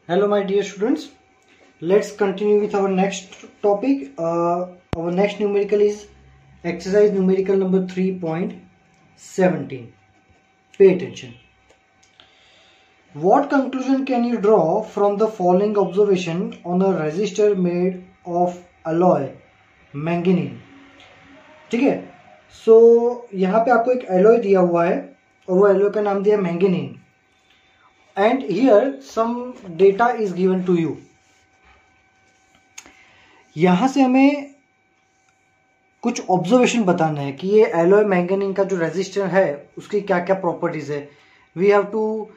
Hello my dear students, let's continue with our next topic. Our next numerical is exercise numerical number 3.17. Pay attention. What conclusion can you draw from the following observation on a resistor made of alloy manganese? ठीक है, सो यहाँ पे आपको एक alloy दिया हुआ है और वो एलॉय का नाम दिया manganese. And here some data is given to you. यहां से हमें कुछ ऑब्जर्वेशन बताना है कि ये एलॉय मैंगनीज का जो रेजिस्टर है उसकी क्या क्या प्रॉपर्टीज है. We have to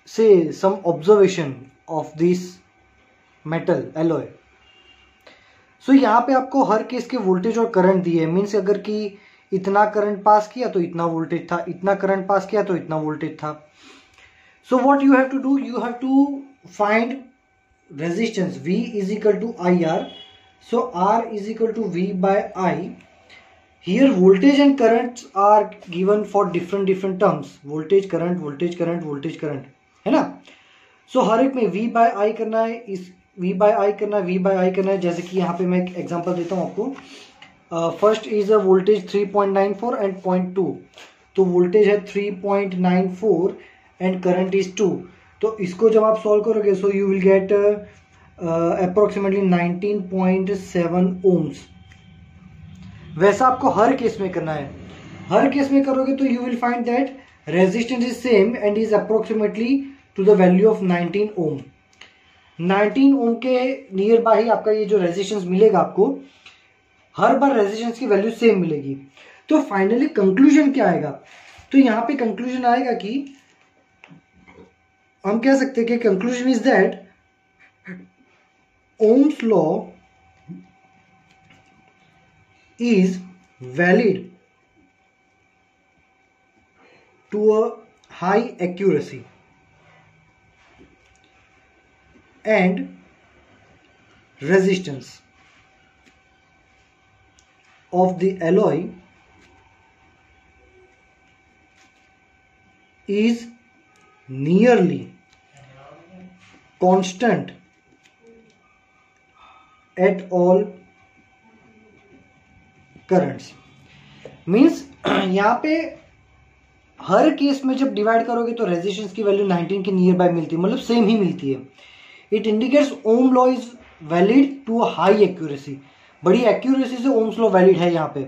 say some observation of this metal alloy. So यहाँ पे आपको हर केस के वोल्टेज और करंट दिए. मीन्स अगर कि इतना करंट पास किया तो इतना वोल्टेज था, इतना करंट पास किया तो इतना वोल्टेज था. So what you have to do, you have to find resistance V is equal to IR. So R is equal to V by I. Here voltage and currents are given for different terms. Voltage, current, voltage, current, voltage, current. है ना? So हर एक में V by I करना है, इस V by I करना है, V by I करना है. जैसे कि यहाँ पे मैं एक एग्जांपल देता हूँ आपको. First is a voltage 3.94 and 0.2. तो वोल्टेज है 3.94 एंड करंट इज 2. तो इसको जब आप सॉल्व करोगे so you will get approximately 19.7 ohms. वैसा आपको हर केस में करना है. हर केस में करोगे तो you will find that resistance is same and is approximately two the value of 19 ओम. 19 ओम के नियर बाय ही आपका ये जो रेजिस्टेंस मिलेगा आपको, हर बार रेजिस्टेंस की वैल्यू सेम मिलेगी. तो फाइनली कंक्लूजन क्या आएगा? तो यहां पे कंक्लूजन आएगा कि हम कह सकते हैं कि conclusion is that Ohm's law is valid to a high accuracy and resistance of the alloy is nearly constant at all currents. Means यहाँ पे हर केस में जब डिवाइड करोगे तो रेजिस्टेंस की वैल्यू 19 के नियर बाय मिलती है, मतलब सेम ही मिलती है. It indicates Ohm law is valid to a high accuracy. बड़ी एक्यूरेसी से ओम्स लॉ वैलिड है यहाँ पे.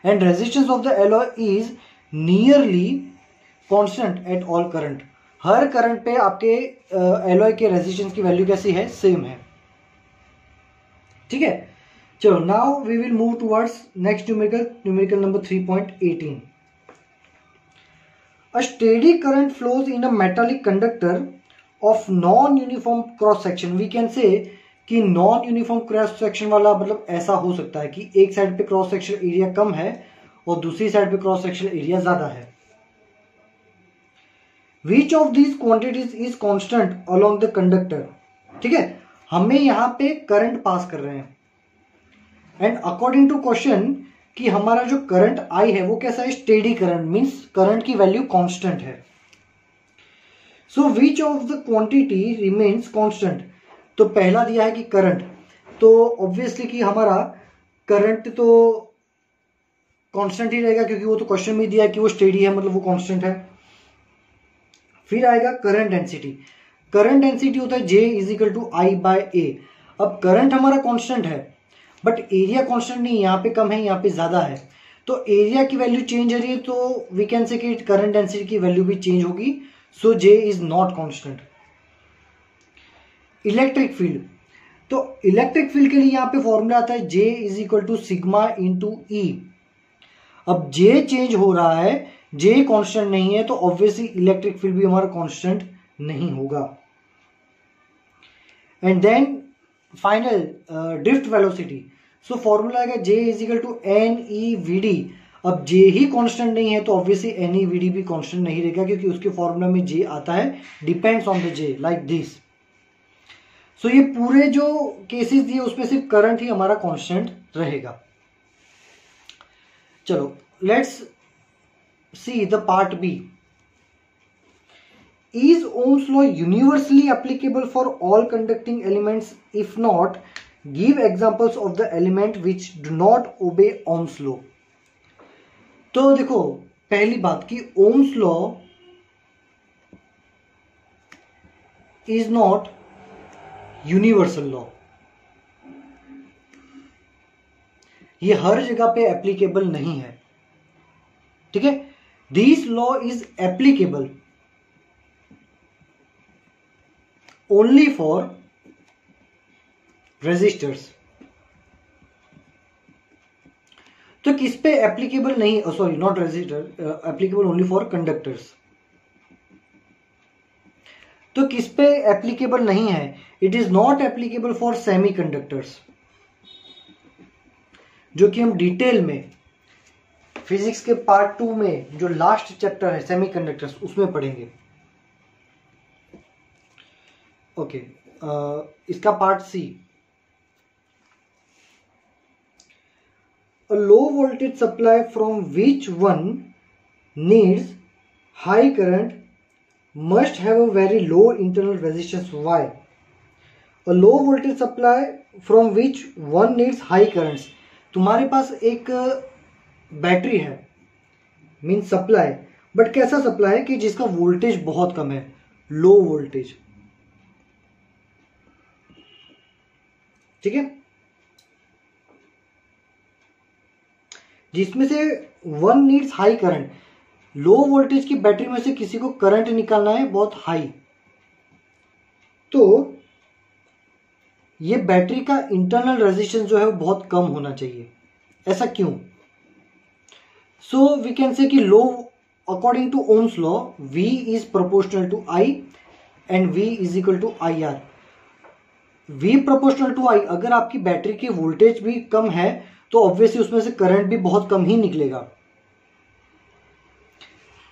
And resistance of the alloy is nearly constant at all current. हर करंट पे आपके एलॉय के रेजिस्टेंस की वैल्यू कैसी है? सेम है. ठीक है, चलो now we will move towards next numerical number 3.18. A steady current flows in a metallic conductor of non uniform cross section. We can say कि नॉन यूनिफॉर्म क्रॉस सेक्शन वाला मतलब ऐसा हो सकता है कि एक साइड पे क्रॉस सेक्शन एरिया कम है और दूसरी साइड पे क्रॉस सेक्शन एरिया ज्यादा है. Which of these quantities is constant along the conductor? ठीक है, हमें यहाँ पे करंट पास कर रहे हैं एंड अकॉर्डिंग टू क्वेश्चन कि हमारा जो करंट आई है वो कैसा है? Steady current. मींस करंट की वैल्यू कांस्टेंट है. So which of the quantity remains constant? तो पहला दिया है कि करंट, तो ऑब्वियसली कि हमारा करंट तो कांस्टेंट ही रहेगा क्योंकि वो तो क्वेश्चन में दिया है कि वो स्टेडी है, मतलब वो कांस्टेंट है. फिर आएगा करंट डेंसिटी. करंट डेंसिटी होता है J is equal to I by A. अब करंट हमारा कांस्टेंट है बट एरिया कांस्टेंट नहीं, यहाँ पे कम है यहाँ पे ज्यादा है. तो एरिया की वैल्यू चेंज हो रही है तो वी कैन से कि करंट डेंसिटी की वैल्यू भी चेंज होगी. So J is not constant. Electric field, तो इलेक्ट्रिक फील्ड के लिए यहाँ पे फॉर्मूला आता है J is equal to sigma into E. अब J चेंज हो रहा है, J कांस्टेंट नहीं है, तो ऑब्वियसली इलेक्ट्रिक फील्ड भी हमारा कांस्टेंट नहीं होगा. And then final drift velocity. So formula आएगा J is equal to NEVD. अब J ही कांस्टेंट नहीं है तो ऑब्वियसली NEVD भी कांस्टेंट नहीं रहेगा क्योंकि उसके फॉर्मूला में J आता है depends on the J like this. So ये पूरे जो केसेस दिए उसमें सिर्फ करंट ही हमारा कांस्टेंट रहेगा. चलो let's see the part B. Is Ohm's law universally applicable for all conducting elements? If not, give examples of the element which do not obey Ohm's law. तो देखो पहली बात कि Ohm's law is not universal law. ये हर जगह पे applicable नहीं है, ठीक है. This law is applicable only for resistors. तो किस पे एप्लीकेबल नहीं, sorry not resistor, applicable only for conductors. तो किस पे एप्लीकेबल नहीं है? It is not applicable for semiconductors, जो कि हम डिटेल में फिजिक्स के पार्ट 2 में जो लास्ट चैप्टर है सेमी कंडक्टर्स उसमें पढ़ेंगे. ओके, इसका part C. A low voltage supply from which one needs high current must have a very low internal resistance. Why? A low voltage supply from which one needs high currents. तुम्हारे पास एक battery है, mean supply, but कैसा supply है कि जिसका voltage बहुत कम है, low voltage, ठीक है, जिसमें से one needs high current. Low voltage की बैटरी में से किसी को करंट निकालना है बहुत हाई, तो ये बैटरी का इंटरनल रेजिस्टेंस जो है वो बहुत कम होना चाहिए. ऐसा क्यों? सो वी कैन से कि लो, according to Ohm's law, V is proportional to I and V is equal to IR. V proportional to I, अगर आपकी बैटरी की वोल्टेज भी कम है तो ऑब्वियसली उसमें से करंट भी बहुत कम ही निकलेगा.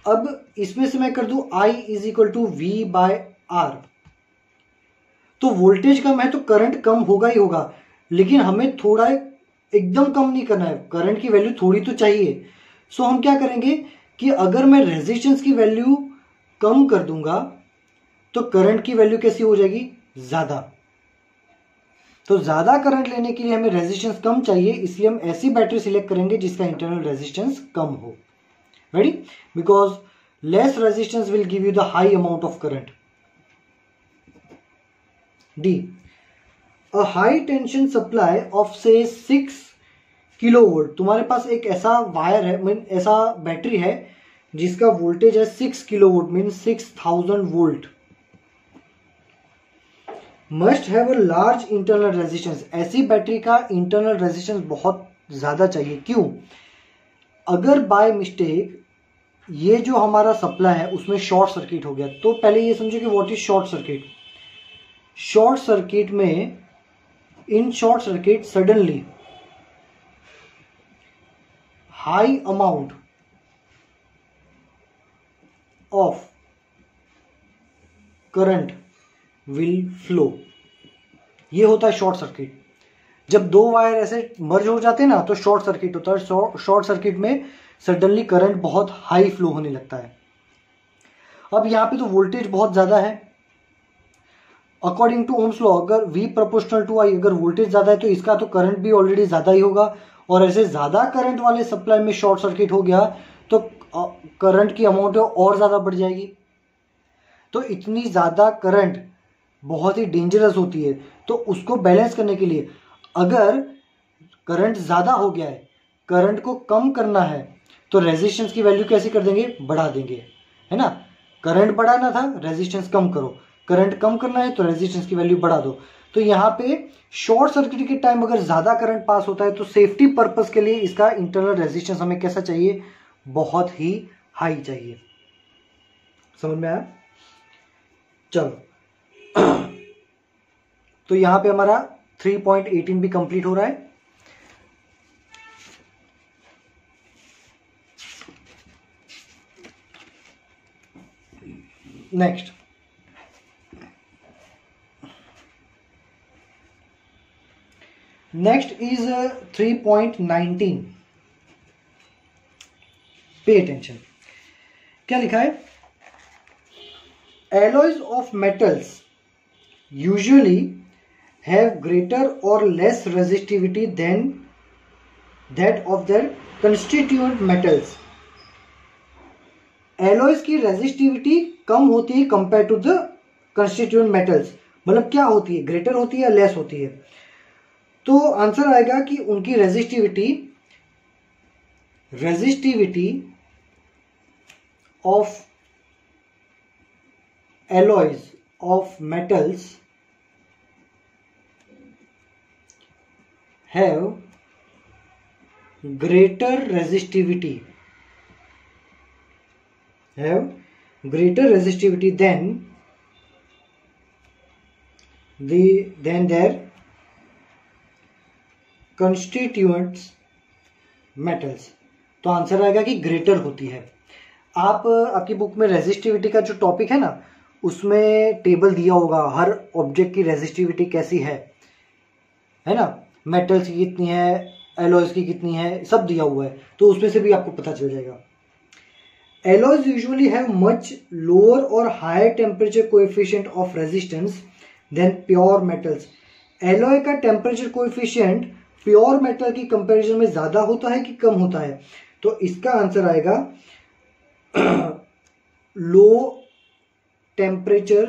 अब इसमें से मैं कर दूं I is equal to V by R, तो वोल्टेज कम है तो करंट कम होगा ही होगा, लेकिन हमें थोड़ा एकदम कम नहीं करना है, करंट की वैल्यू थोड़ी तो चाहिए. सो हम क्या करेंगे कि अगर मैं रेजिस्टेंस की वैल्यू कम कर दूंगा तो करंट की वैल्यू कैसी हो जाएगी? ज्यादा. तो ज्यादा करंट लेने के लिए हमें रेजिस्टेंस कम चाहिए, इसलिए हम ऐसी बैटरी सिलेक्ट करेंगे जिसका इंटरनल रेजिस्टेंस कम हो. Ready? Because less resistance will give you the high amount of current. D, a high tension supply of से 6 किलोवोल्ट. तुम्हारे पास एक ऐसा वायर है, मीन ऐसा बैटरी है जिसका वोल्टेज है 6 kilovolt, mean 6000 volt. Must have a large internal resistance. ऐसी बैटरी का इंटरनल रेजिस्टेंस बहुत ज्यादा चाहिए. क्यों? अगर बाय मिस्टेक ये जो हमारा सप्लाई है उसमें शॉर्ट सर्किट हो गया, तो पहले ये समझो कि what is short circuit. Short circuit में, in short circuit suddenly high amount of current will flow. ये होता है शॉर्ट सर्किट. जब दो वायर ऐसे मर्ज हो जाते हैं ना तो शॉर्ट सर्किट होता है. शॉर्ट सर्किट में सडनली करंट बहुत हाई फ्लो होने लगता है. अब यहां पे तो वोल्टेज बहुत ज्यादा है. अकॉर्डिंग टू ओम्स लॉ, अगर V प्रोपोर्शनल टू I, अगर वोल्टेज ज्यादा है तो इसका तो करंट भी ऑलरेडी ज्यादा ही होगा, और ऐसे ज्यादा करंट वाले सप्लाई में शॉर्ट सर्किट हो गया तो करंट की अमाउंट और ज्यादा बढ़ जाएगी. तो इतनी ज्यादा करंट बहुत ही डेंजरस होती है. तो उसको बैलेंस करने के लिए, अगर करंट ज्यादा हो गया है, करंट को कम करना है, तो रेजिस्टेंस की वैल्यू कैसे कर देंगे? बढ़ा देंगे, है ना. करंट बढ़ाना था, रेजिस्टेंस कम करो. करंट कम करना है तो रेजिस्टेंस की वैल्यू बढ़ा दो. तो यहाँ पे शॉर्ट सर्किट के टाइम अगर ज्यादा करंट पास होता है तो सेफ्टी पर्पस के लिए इसका इंटरनल रेजिस्टेंस हमें कैसा चाहिए? बहुत ही हाई चाहिए. समझ में आया? चलो तो यहां पे हमारा 3.18 भी कंप्लीट हो रहा है. Next, is 3.19. Pay attention. क्या लिखा है? alloys of metals usually have greater or less resistivity than that of their constituent metals. Alloys की रेजिस्टिविटी कम होती है compare to the constituent metals. मतलब क्या होती है, ग्रेटर होती है या लेस होती है? तो आंसर आएगा कि उनकी resistivity of alloys of metals have greater resistivity than their constituents metals. तो आंसर आएगा कि ग्रेटर होती है. आपकी बुक में रेजिस्टिविटी का जो टॉपिक है ना, उसमें टेबल दिया होगा हर ऑब्जेक्ट की रेजिस्टिविटी कैसी है ना, मेटल्स की कितनी है, एलॉयज की कितनी है, सब दिया हुआ है. तो उसमें से भी आपको पता चल जाएगा. Alloys usually have much lower or higher temperature coefficient of resistance than pure metals. Alloy का टेम्परेचर कोएफिशिएंट प्योर मेटल की कंपैरिजन में ज्यादा होता है कि कम होता है? तो इसका आंसर आएगा लो टेम्परेचर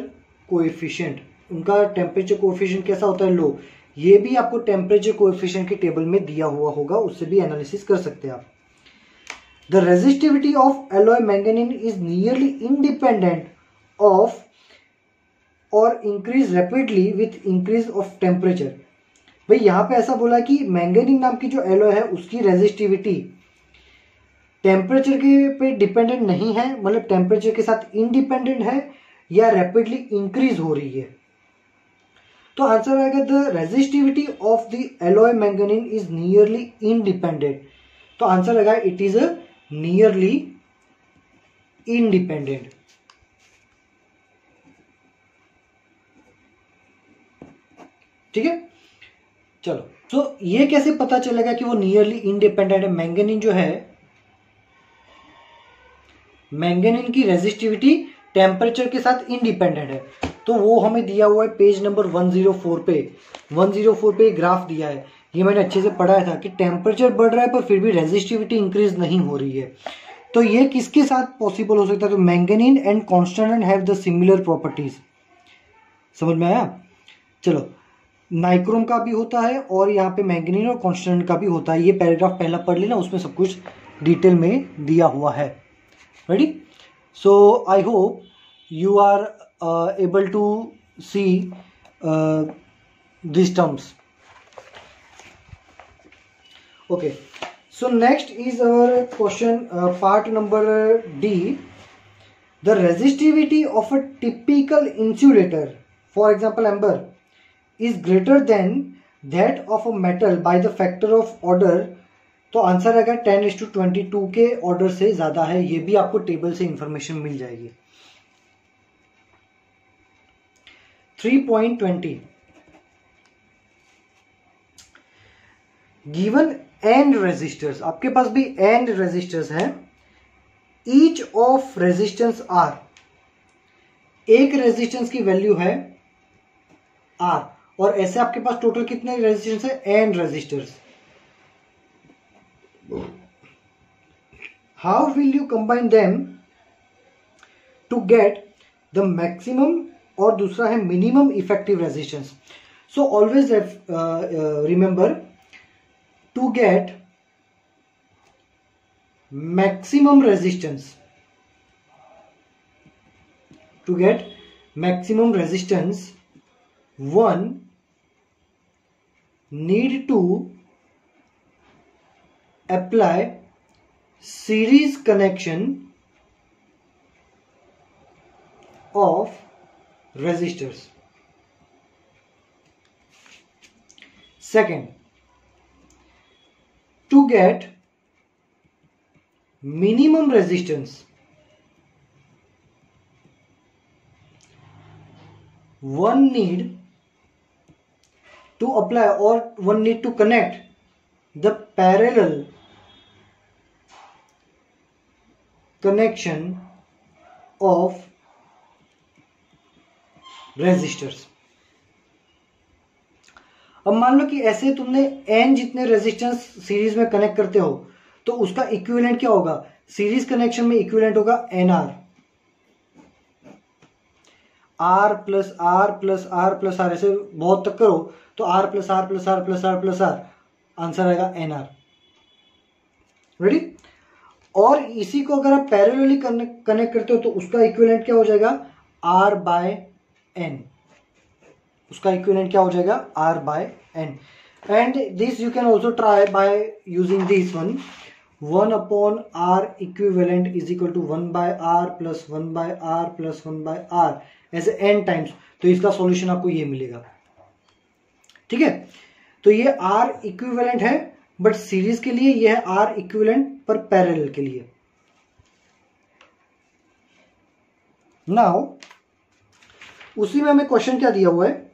कोएफिशिएंट. उनका टेम्परेचर कोएफिशिएंट कैसा होता है? लो. ये भी आपको टेम्परेचर कोएफिशिएंट के टेबल में दिया हुआ होगा, उससे भी एनालिसिस कर सकते हैं आप. The resistivity of alloy manganin is nearly independent of or increase rapidly with increase of temperature. भाई यहां पे ऐसा बोला कि मैंगनीन नाम की जो एलॉय है उसकी रेजिस्टिविटी टेम्परेचर के पे डिपेंडेंट नहीं है, मतलब टेम्परेचर के साथ इंडिपेंडेंट है या रैपिडली इंक्रीज हो रही है. तो आंसर आएगा the resistivity of the alloy manganin is nearly independent. तो आंसर आएगा it is a nearly independent. ठीक है, चलो. तो ये कैसे पता चलेगा कि वो नियरली इंडिपेंडेंट है? मैंगनीन जो है, मैंगनीन की रेजिस्टिविटी टेम्परेचर के साथ इंडिपेंडेंट है. तो वो हमें दिया हुआ है पेज नंबर 104 पे. 104 पे ग्राफ दिया है. ये मैंने अच्छे से पढ़ाया था कि टेम्परेचर बढ़ रहा है पर फिर भी रेजिस्टिविटी इंक्रीज नहीं हो रही है. तो ये किसके साथ पॉसिबल हो सकता है? तो manganin and constant have the similar properties. समझ में आया? चलो. नाइक्रोम का भी होता है और यहाँ पे मैंगनीन और कॉन्स्टेंट का भी होता है. ये पैराग्राफ पहला पढ़ लेना, उसमें सब कुछ डिटेल में दिया हुआ है. Ready? So I hope you are able to see these terms. Okay. So next is our question, part number D. The resistivity of a typical insulator, for example amber, is greater than that of a metal by the factor of order. तो answer आएगा 10:22 के order से ज्यादा है. ये भी आपको table से इंफॉर्मेशन मिल जाएगी. 3.20 गिवन एंड रेजिस्टर्स. आपके पास भी एंड रेजिस्टर्स हैं. Each of resistance R. एक रेजिस्टेंस की वैल्यू है आर, और ऐसे आपके पास टोटल कितने रेजिस्टेंस है? N resistors. How will you combine them to get the maximum और दूसरा है minimum effective resistance? So always remember to get maximum resistance. To get maximum resistance, one need to apply series connection of resistors. Second, to get minimum resistance, one need to apply or one need to connect the parallel connection of resistors. अब मान लो कि ऐसे तुमने n जितने resistance series में connect करते हो तो उसका इक्विवेलेंट क्या होगा, सीरीज कनेक्शन में इक्विवेलेंट होगा NR, R plus R plus R plus R, ऐसे बहुत तक करो तो R plus R plus R plus R plus R, answer आएगा NR। रेडी। और इसी को अगर आप पैरेलली कनेक्ट करते हो तो उसका इक्विवेलेंट क्या हो जाएगा, R बाय N, उसका इक्विवेलेंट क्या हो जाएगा, R by N। And this you can also try by using this one, 1 upon R equivalent is equal to 1 by R plus 1 by R plus 1 by R ऐसे n times, तो इसका solution आपको ये मिलेगा। ठीक है, तो ये R इक्विवेलेंट है बट सीरीज के लिए, यह है R इक्विवेलेंट पर पैरेलल के लिए। नाउ उसी में हमें क्वेश्चन क्या दिया हुआ है,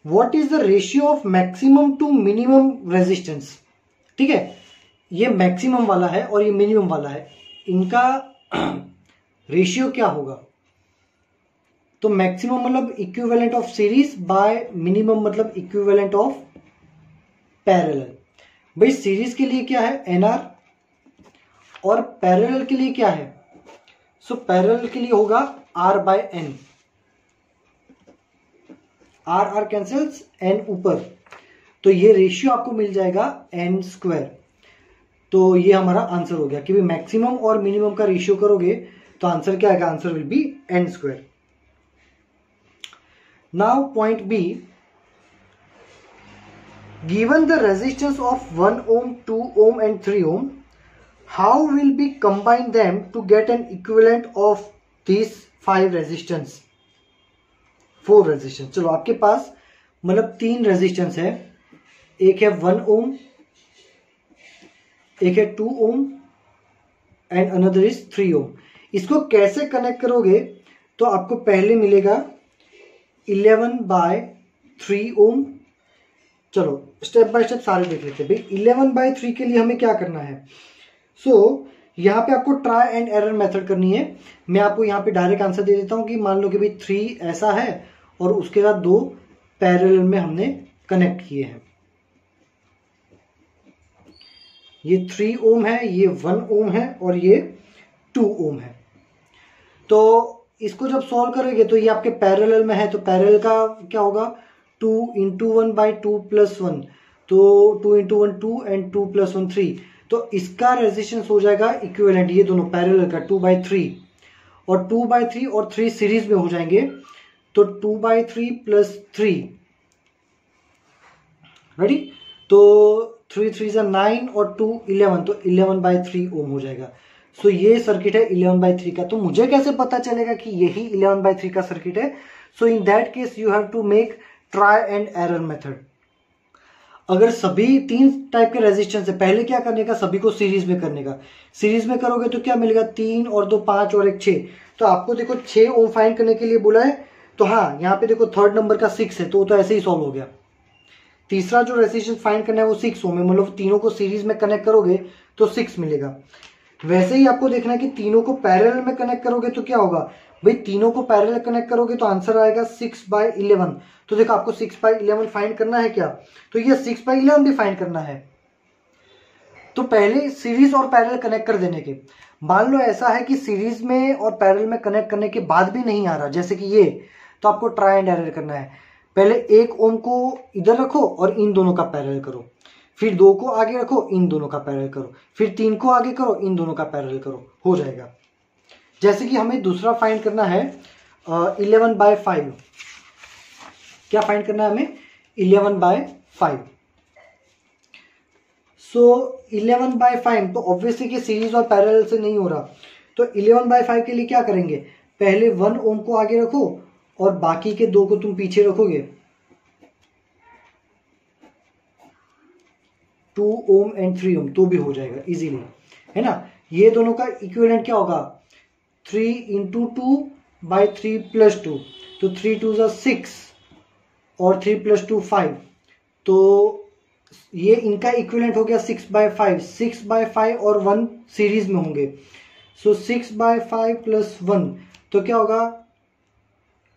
what is the ratio of maximum to minimum resistance. ठीक है, ये मैक्सिमम वाला है और ये मिनिमम वाला है, इनका रेशियो क्या होगा। तो मैक्सिमम मतलब equivalent of series by minimum मतलब इक्विवेलेंट ऑफ पैरेलल। भाई सीरीज के लिए क्या है NR और पैरेलल के लिए क्या है, सो पैरेलल के लिए होगा R by N, R cancels, N ऊपर, तो ये रेशियो आपको मिल जाएगा N स्क्वायर। तो ये हमारा आंसर हो गया कि भाई मैक्सिमम और मिनिमम का रेशियो करोगे तो आंसर क्या आएगा, answer will be N square. Now point B, given the resistance of 1 ohm, 2 ohm and 3 ohm, how will we combine them to get an equivalent of these 5 resistance, 4 resistance। चलो आपके पास मतलब 3 resistance है, एक है 1 ohm, एक है 2 ohm and another is 3 ohm। इसको कैसे कनेक्ट करोगे, तो आपको पहले मिलेगा 11 बाय 3 ohm। चलो स्टेप बाय स्टेप सारे देख लेते हैं। भाई 11 बाय 3 के लिए हमें क्या करना है, सो यहाँ पे आपको ट्राई एंड एरर मेथड करनी है। मैं आपको यहाँ पे डायरेक्ट आंसर दे देता हूँ कि मान लो कि भाई 3 ऐसा है और उसके साथ 2 पैरेलल में हमने कनेक्ट किए हैं, ये 3 ohm है, ये 1 ohm है और ये 2 ohm है। तो इसको जब सॉल्व करोगे तो ये आपके पैरेलल में है, तो पैरेलल का क्या होगा, 2 इंटू 1 बाई 2 प्लस 1, तो 2 इंटू 1 2 एंड 2 प्लस 1 3, तो इसका रेजिस्टेंस हो जाएगा इक्विवेलेंट, ये दोनों पैरेलल का 2 बाई 3 और 2 बाई 3 और 3 सीरीज में हो जाएंगे, तो 2 बाई 3 प्लस 3, रेडी, तो 3 3 जा 9 और 2 11, तो 11 बाई 3 ओम हो जाएगा। सो ये सर्किट है 11 बाई 3 का। तो मुझे कैसे पता चलेगा कि यही 11 बाई 3 का सर्किट है, so in that case you have to make try and error method. अगर सभी 3 टाइप के रेजिस्टेंस है, पहले क्या करने का, सभी को सीरीज में करने का। सीरीज में करोगे तो क्या मिलेगा, 3 और 2 5 और 1 6, तो आपको देखो 6 ओम फाइंड करने के लिए बोला है, तो हाँ यहाँ पे देखो थर्ड नंबर का 6 है, तो ऐसे ही सॉल्व हो गया। तीसरा जो रेजिस्टेंस फाइंड करना है वो 6 ओम है, मतलब तीनों को सीरीज में कनेक्ट करोगे तो 6 मिलेगा। वैसे ही आपको देखना है कि तीनों को पैरेलल में कनेक्ट करोगे तो क्या होगा, भाई तीनों को पैरेलल कनेक्ट करोगे तो आंसर आएगा 6 बाई 11। तो देखो आपको 6 बाई 11 फाइंड करना है क्या, तो ये 6 बाई 11 भी फाइंड करना है। तो पहले सीरीज और पैरेलल कनेक्ट कर देने के, मान लो ऐसा है कि सीरीज में और पैरेलल में कनेक्ट करने के बाद भी नहीं आ रहा, जैसे कि ये, तो आपको ट्राई एंड एरर करना है। पहले 1 ओम को इधर रखो और इन दोनों का पैरेलल करो, फिर 2 को आगे रखो, इन दोनों का पैरेलल करो, फिर 3 को आगे करो, इन दोनों का पैरेलल करो, हो जाएगा। जैसे कि हमें दूसरा फाइंड करना है 11 बाय 5। क्या फाइंड करना है हमें, 11 बाय 5। सो 11 बाय 5 तो ऑब्वियसली कि सीरीज और पैरेलल से नहीं हो रहा, तो 11 बाय 5 के लिए क्या करेंगे, पहले 1 ओम को आगे रखो और बाकी के 2 को तुम पीछे रखोगे, 2 ओम एंड 3 ओम, तो भी हो जाएगा इजीली, है ना। ये दोनों का इक्विवेलेंट क्या होगा, 3 इंटू 2 बाई 3 प्लस 2, तो 3 2 जा 6 और 3 प्लस 2 5, तो ये इनका इक्विवेलेंट हो गया 6 बाय 5। 6 बाय 5 और 1 सीरीज में होंगे, सो 6 बाय 5 प्लस 1, तो क्या होगा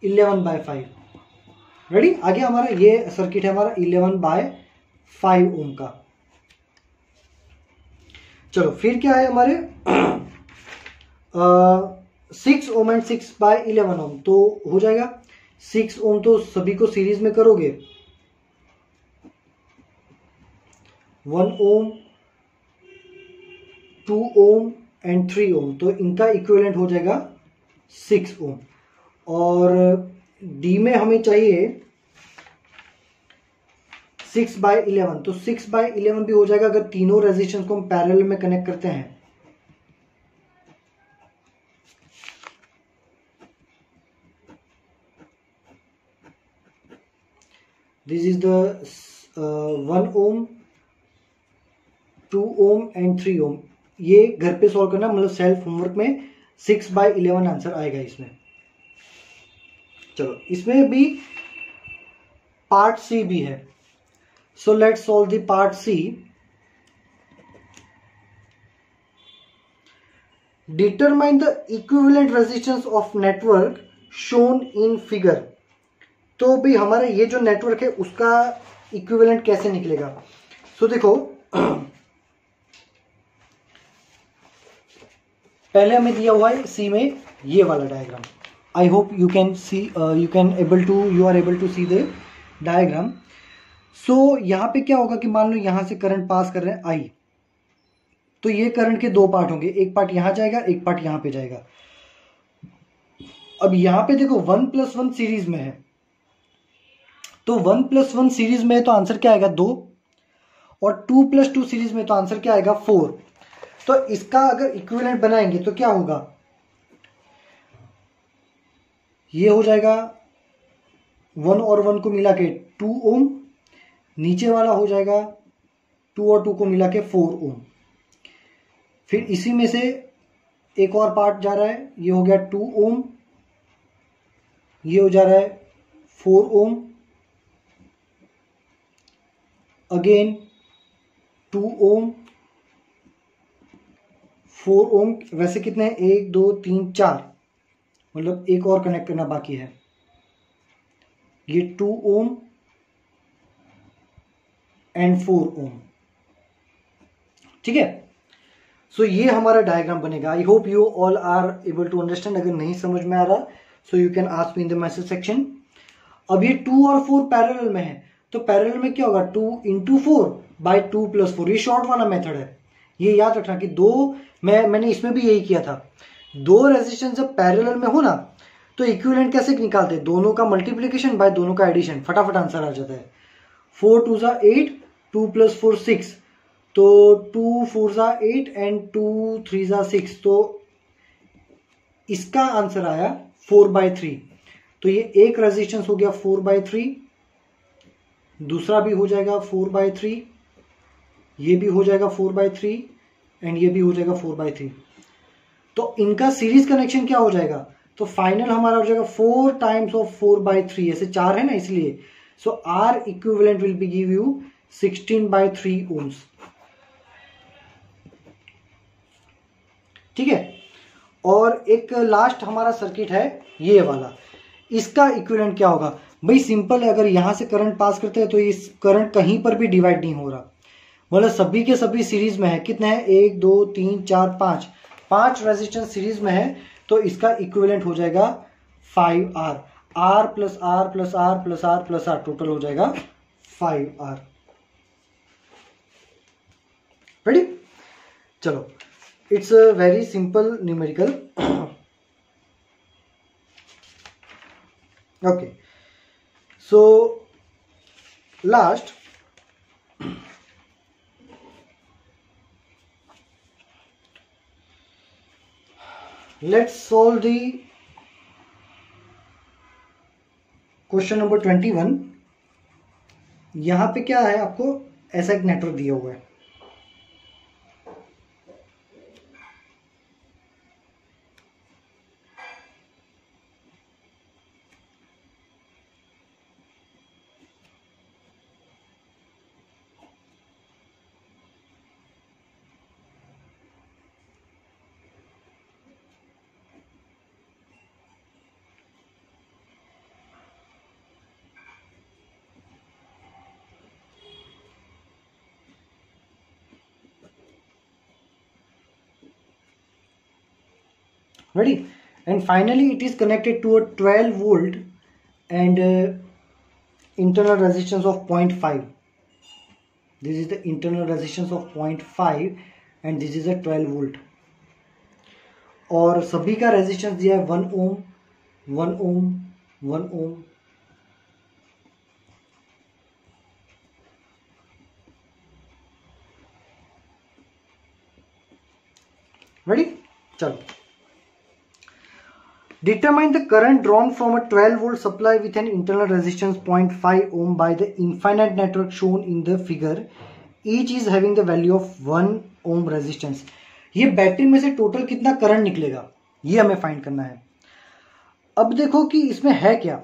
11/5। रेडी, आगे हमारा ये सर्किट है हमारा 11/5 ओम का। चलो फिर क्या है हमारे 6 ओम एंड 6/11 ओम, तो हो जाएगा 6 ओम तो सभी को सीरीज में करोगे, 1 ओम 2 ओम एंड 3 ओम, तो इनका इक्विवेलेंट हो जाएगा 6 ओम। और डी में हमें चाहिए 6/11, तो 6/11 भी हो जाएगा अगर तीनों रेजिस्टेंस को हम पैरेलल में कनेक्ट करते हैं। This is the 1 ohm 2 ohm and 3 ohm. ये घर पे सॉल्व करना, मतलब सेल्फ होमवर्क में 6/11 आंसर आएगा इसमें। चलो इसमें भी पार्ट सी भी है, so let's solve the part C. Determine the equivalent resistance of network shown in figure. तो भाई हमारा ये जो नेटवर्क है उसका इक्विवेलेंट कैसे निकलेगा? सो देखो पहले हमें दिया हुआ है सी में ये वाला diagram. I hope you can see, you are able to see the diagram. So यहाँ पे क्या होगा कि मान लो यहां से करंट पास कर रहे हैं आई, तो ये करंट के दो पार्ट होंगे, एक पार्ट यहां जाएगा, एक पार्ट यहां पे जाएगा। अब यहां पे देखो 1+1 सीरीज में है, तो 1+1 सीरीज में है तो आंसर क्या आएगा 2, और 2+2 सीरीज में तो आंसर क्या आएगा 4। तो इसका अगर इक्विवेलेंट बनाएंगे तो क्या होगा, ये हो जाएगा 1 और 1 को मिला के 2 ओम, नीचे वाला हो जाएगा 2 और 2 को मिला के 4 ओम। फिर इसी में से एक और पार्ट जा रहा है, ये हो गया 2 ओम, ये हो जा रहा है 4 ओम, अगेन 2 ओम 4 ओम। वैसे कितने हैं, 1 2 3 4, मतलब एक और कनेक्ट करना बाकी है। ये 2 ओम एंड 4 ओम, ठीक है। सो ये हमारा डायग्राम बनेगा। I hope you all are able to understand. अगर नहीं समझ में आ रहा so you can ask me in the message section. अब ये 2 और 4 पैरेलल में है, तो पैरेलल में क्या होगा 2 × 4/2+4, ये शॉर्ट वाला मेथड है। ये याद रखना कि मैंने इसमें भी यही किया था, दो रेजिस्टेंस जब पैरेलल में हो ना तो इक्विवेलेंट कैसे निकालते हैं, दोनों का मल्टीप्लीकेशन बाय दोनों का एडिशन, फटाफट आंसर आ जाता है। 4 2 8, 2 + 4 6, तो 2 4 8 एंड 2 3 6, तो इसका आंसर आया 4/3। तो ये एक रेजिस्टेंस हो गया 4/3, दूसरा भी हो जाएगा 4/3, ये भी हो जाएगा 4/3 एंड ये भी हो जाएगा 4/3। तो इनका सीरीज कनेक्शन क्या हो जाएगा, तो फाइनल हमारा हो जाएगा 4 टाइम्स ऑफ 4/3, ऐसे 4 है ना इसलिए। So R equivalent will be give you 16/3 ohms, ठीक है। और एक लास्ट हमारा सर्किट है ये वाला, इसका इक्विवेलेंट क्या होगा भाई, सिंपल है। अगर यहां से करंट पास करते हैं तो इस करंट कहीं पर भी डिवाइड नहीं हो रहा, मतलब सभी के सभी सीरीज में है। कितने हैं, 1 2 3 4 5, 5 रेजिस्टेंस सीरीज में है, तो इसका इक्विवेलेंट हो जाएगा 5R, R + R + R + R + R, total हो जाएगा 5R। रेडी, चलो it's a very simple numerical. Okay, so last let's solve the question number 21। यहां पे क्या है, आपको ऐसा एक नेटवर्क दिया हुआ है, ready, and finally it is connected to a 12 volt and internal resistance of 0.5. this is the internal resistance of 0.5 and this is a 12 volt, और सभी का रेजिस्टेंस दिया है 1 ओम 1 ओम 1 ओम। रेडी, चलो। Determine the current drawn from a 12 volt supply with an internal resistance 0.5 ohm by the infinite network shown in the figure. Each is having the value of 1 ohm resistance. ये battery में से total कितना current निकलेगा ये हमें find करना है। अब देखो कि इसमें है क्या,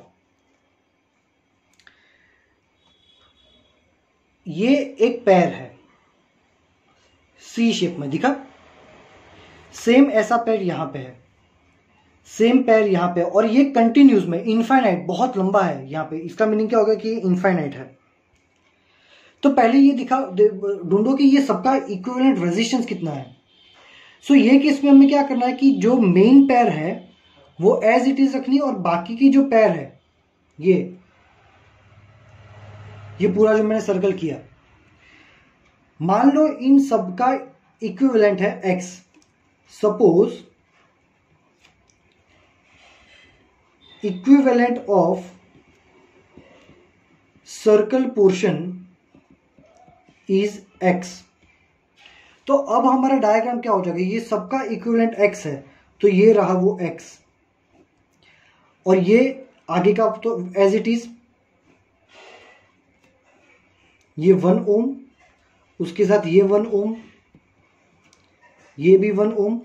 ये एक पैर है सी शेप में दिखा, सेम ऐसा पैर यहां पे है, सेम पैर यहां पे, और ये कंटिन्यूस में इनफाइनाइट बहुत लंबा है यहां पे। इसका मीनिंग क्या होगा कि ये इनफाइनाइट है। तो पहले ये दिखा ढूंढो कि ये सबका इक्विवेलेंट रेजिस्टेंस कितना है। सो ये केस में हमें क्या करना है कि जो मेन पैर है वो एज इट इज रखनी, और बाकी की जो पैर है ये पूरा जो मैंने सर्कल किया, मान लो इन सबका इक्विवेलेंट है x. Suppose equivalent of circle portion is x. तो अब हमारा डायग्राम क्या हो जाएगा, ये सबका इक्विवेलेंट एक्स है तो ये रहा वो एक्स, और ये आगे का तो एज इट इज ये 1 ओम, उसके साथ ये 1 ओम, ये भी 1 ओम,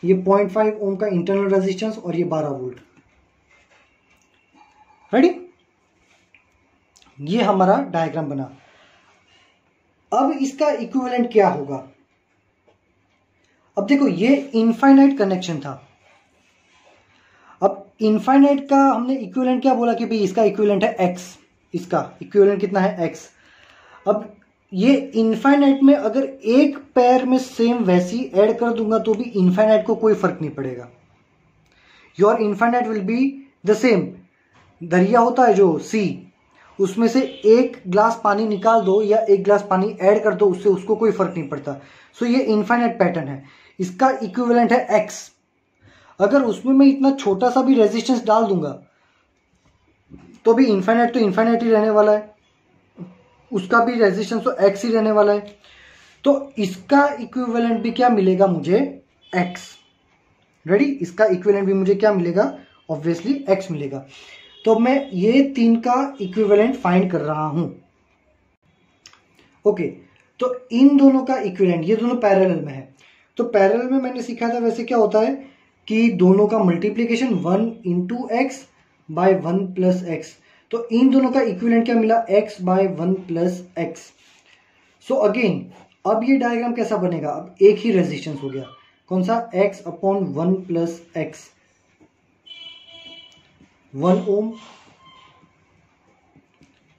ये 0.5 ओम का इंटरनल रेजिस्टेंस, और ये 12 वोल्ट। रेडी, ये हमारा डायग्राम बना। अब इसका इक्विवेलेंट क्या होगा। अब देखो ये इनफाइनाइट कनेक्शन था, अब इनफाइनाइट का हमने इक्विवेलेंट क्या बोला कि भाई इसका इक्विवेलेंट है एक्स, इसका इक्विवेलेंट कितना है एक्स। अब ये इनफाइनाइट में अगर एक पैर में सेम वैसी ऐड कर दूंगा तो भी इनफाइनाइट को कोई फर्क नहीं पड़ेगा। Your infinite will be the same. दरिया होता है जो सी, उसमें से एक ग्लास पानी निकाल दो या एक ग्लास पानी ऐड कर दो, उससे उसको कोई फर्क नहीं पड़ता। सो ये इनफाइनाइट पैटर्न है, इसका इक्विवेलेंट है एक्स। अगर उसमें मैं इतना छोटा सा भी रेजिस्टेंस डाल दूंगा तो भी इनफाइनाइट तो इनफाइनाइट ही रहने वाला है, उसका भी रेजिस्टेंस तो एक्स ही रहने वाला है। तो इसका इक्विवेलेंट भी क्या मिलेगा मुझे, एक्स। रेडी, इसका इक्विवेलेंट भी मुझे क्या मिलेगा, ऑब्वियसली एक्स मिलेगा। तो मैं ये तीन का इक्विवेलेंट फाइंड कर रहा हूं। ओके, तो इन दोनों का इक्विवेलेंट, ये दोनों पैरेलल में है, तो पैरेलल में मैंने सीखा था वैसे क्या होता है कि दोनों का multiplication 1 into x by 1 plus x. तो इन दोनों का इक्विवेलेंट क्या मिला, x by 1 plus x. So again अब ये डायग्राम कैसा बनेगा, अब एक ही रेजिस्टेंस हो गया, कौन सा, x upon 1 plus x. 1 ohm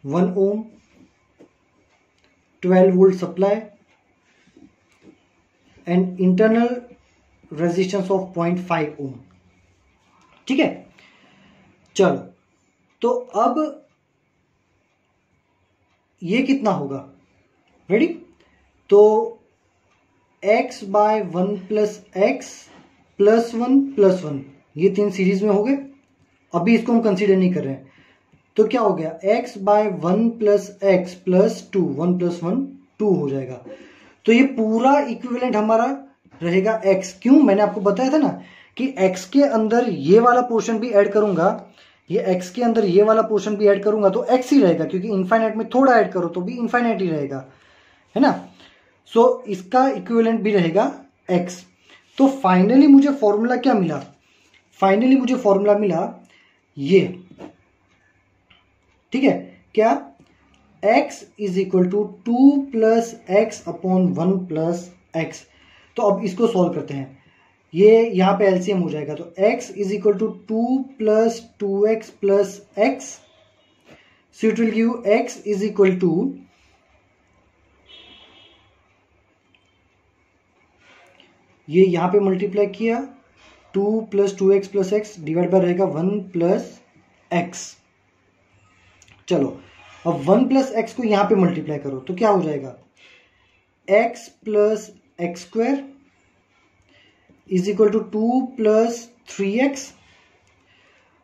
1 ohm 12 volt supply and internal resistance of 0.5 ohm. ठीक है, चलो तो अब ये कितना होगा, रेडी। तो x by 1 plus x plus 1 plus 1, ये तीन सीरीज में हो गए। अभी इसको हम कंसीडर नहीं कर रहे हैं, तो क्या हो गया, x by 1 plus x plus 2, 1 plus 1 2 हो जाएगा। तो ये पूरा इक्विवेलेंट हमारा रहेगा x। क्यों, मैंने आपको बताया था ना कि x के अंदर ये वाला पोर्शन भी ऐड करूंगा, ये x के अंदर ये वाला पोर्शन भी ऐड करूंगा तो x ही रहेगा, क्योंकि इनफाइनाइट में थोड़ा ऐड करो तो भी इनफाइनाइट ही रहेगा, है ना। सो इसका इक्विवेलेंट भी रहेगा x। तो फाइनली मुझे फॉर्मूला क्या मिला, फाइनली मुझे फॉर्मूला मिला ये, ठीक है, क्या, x is equal to 2 plus x upon 1 plus x. तो अब इसको सॉल्व करते हैं, ये यहां पे एलसीएम हो जाएगा। तो x is equal to 2 plus 2x plus x. So it will give x is equal to ये यहाँ पे मल्टीप्लाई किया 2 + 2x + x डिवाइड बाय रहेगा 1 + x। चलो अब 1 + x को यहाँ पे मल्टीप्लाई करो तो क्या हो जाएगा, x + x² = 2 + 3x।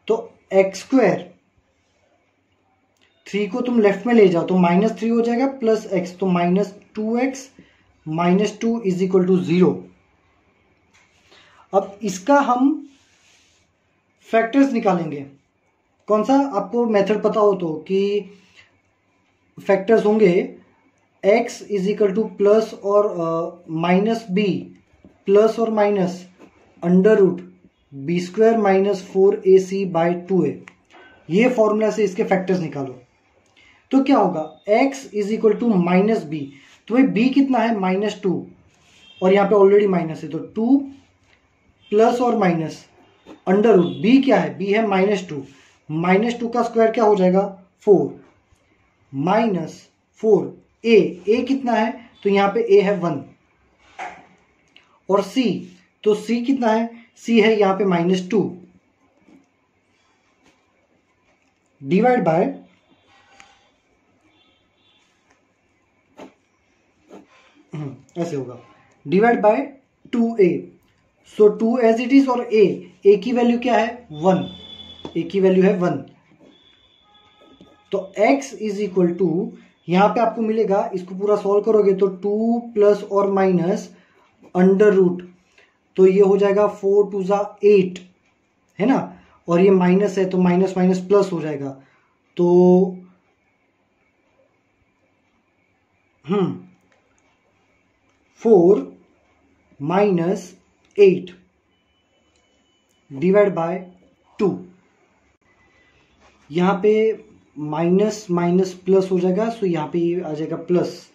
तो x², 3 को तुम लेफ्ट में ले जाओ तो -3 हो जाएगा प्लस x, तो -2x - 2 = 0। अब इसका हम फैक्टर्स निकालेंगे। कौन सा, आपको मेथड पता हो तो, कि फैक्टर्स होंगे x = प्लस और -b प्लस और माइनस √b² - 4ac/2a। ये फॉर्मूला से इसके फैक्टर्स निकालो तो क्या होगा, x = -b। तो भाई b कितना है, -2, और यहाँ पे ऑलरेडी माइनस है तो 2 प्लस और माइनस √b क्या है, b है -2, -2 का स्क्वायर क्या हो जाएगा 4, -4 a कितना है, तो यहाँ पे a है 1, और c, तो c कितना है, c है यहाँ पे -2 डिवाइड बाय ऐसे होगा, divide by 2a। So 2 as it is, और a की वैल्यू क्या है 1, a की वैल्यू है 1। तो x = यहां पे आपको मिलेगा, इसको पूरा सॉल्व करोगे तो 2 प्लस और माइनस √, तो ये हो जाएगा 4 × 2 = 8, है ना, और ये माइनस है तो माइनस माइनस प्लस हो जाएगा, तो 4 - 8 डिवाइड बाय 2। यहाँ पे माइनस माइनस प्लस हो जाएगा, सो यहाँ पे ये आ जाएगा प्लस।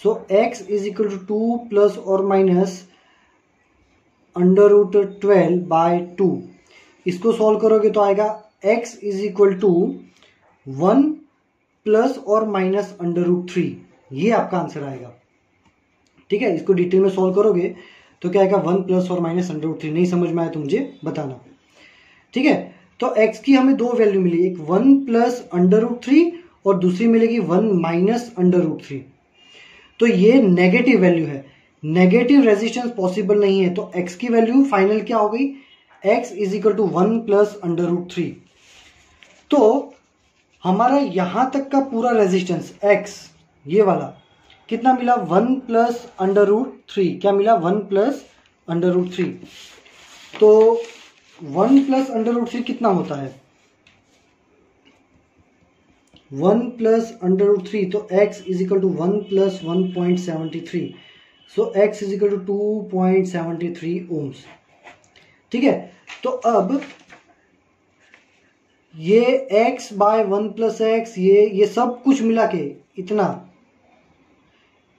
सो x = 2 प्लस और माइनस √12/2। इसको सॉल्व करोगे तो आएगा x = 1 प्लस और माइनस √3। ये आपका आंसर आएगा, ठीक है। इसको डिटेल में सॉल्व करोगे तो क्या आएगा, 1 प्लस और माइनस √3। नहीं समझ में आया तो मुझे बताना, ठीक है। तो x की हमें दो वैल्यू मिली, एक 1 प्लस √3 और दूसरी मिलेगी 1 माइनस √3। तो ये नेगेटिव वैल्यू है, नेगेटिव रेजिस्टेंस पॉसिबल नहीं है, तो x की वैल्यू फाइनल क्या हो गई, x = 1 प्लस √3। तो हमारा यहां तक का पूरा रेजिस्टेंस x, ये वाला कितना मिला, 1 प्लस √3। क्या मिला, 1 प्लस √3। तो 1 प्लस √3 कितना होता है, 1 प्लस √3, तो x = 1 प्लस 1.73। सो x = 2.73 ohms, ठीक है। तो अब ये x/1 + x, ये सब कुछ मिला के इतना,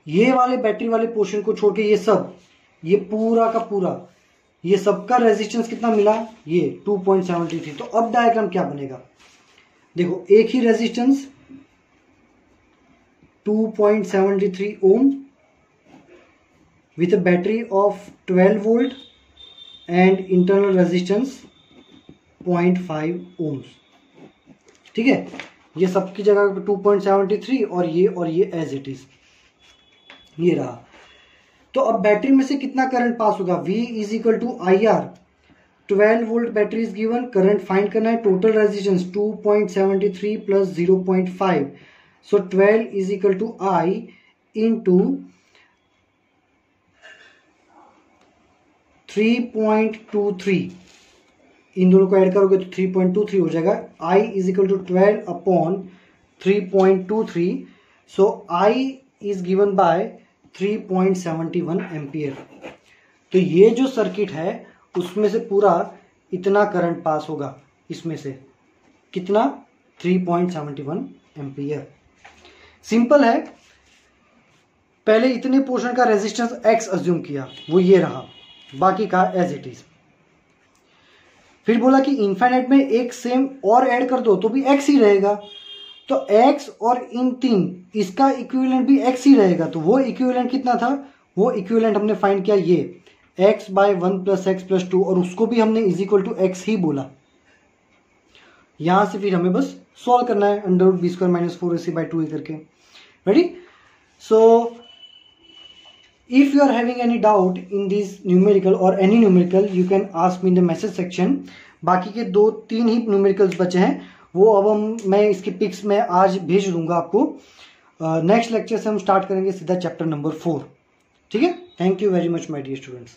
ये वाले बैटरी वाले पोर्शन को छोड़ के ये सब, ये पूरा का पूरा, ये सबका रेजिस्टेंस कितना मिला, ये 2.73। तो अब डायग्राम क्या बनेगा, देखो एक ही resistance 2.73 ohm with a battery of 12 volt and internal resistance 0.5 ohms, ठीक है। ये सबकी जगह 2.73 और ये एज इट इज, ये रहा। तो अब बैटरी में से कितना करंट पास होगा, V = IR। 12 volt battery is given, current find करना है, total resistance 2.73 plus 0.5। So 12 = I into 3.23, इन दोनों को ऐड करोगे तो 3.23 हो जाएगा। I = 12/3.23। So I is given by 3.71 ampere. तो ये जो सर्किट है उसमें से पूरा इतना करंट पास होगा, इसमें से कितना, 3.71 एम्पियर। सिंपल है, पहले इतने पोर्शन का रेजिस्टेंस x अज्यूम किया, वो ये रहा, बाकी का एज इट इज। फिर बोला कि इनफाइनाइट में एक सेम और ऐड कर दो तो भी x ही रहेगा, तो x और इन 3 इसका इक्विवेलेंट भी x ही रहेगा। तो वो इक्विवेलेंट कितना था, वो इक्विवेलेंट हमने फाइंड किया, ये x by 1 plus x plus 2 और उसको भी हमने इज इक्वल टू एक्स ही बोला। यहां से फिर हमें बस सॉल्व करना है under root b square minus 4ac by 2a करके। Ready? So if you are having any doubt in this numerical or any numerical you can ask me in the message section। बाकी के 2-3 ही numericals बचे हैं, वो अब मैं इसकी pics में आज भेज दूंगा आपको। नेक्स्ट लेक्चर से हम स्टार्ट करेंगे सीधा चैप्टर नंबर 4। ठीक है? Thank you very much my dear students.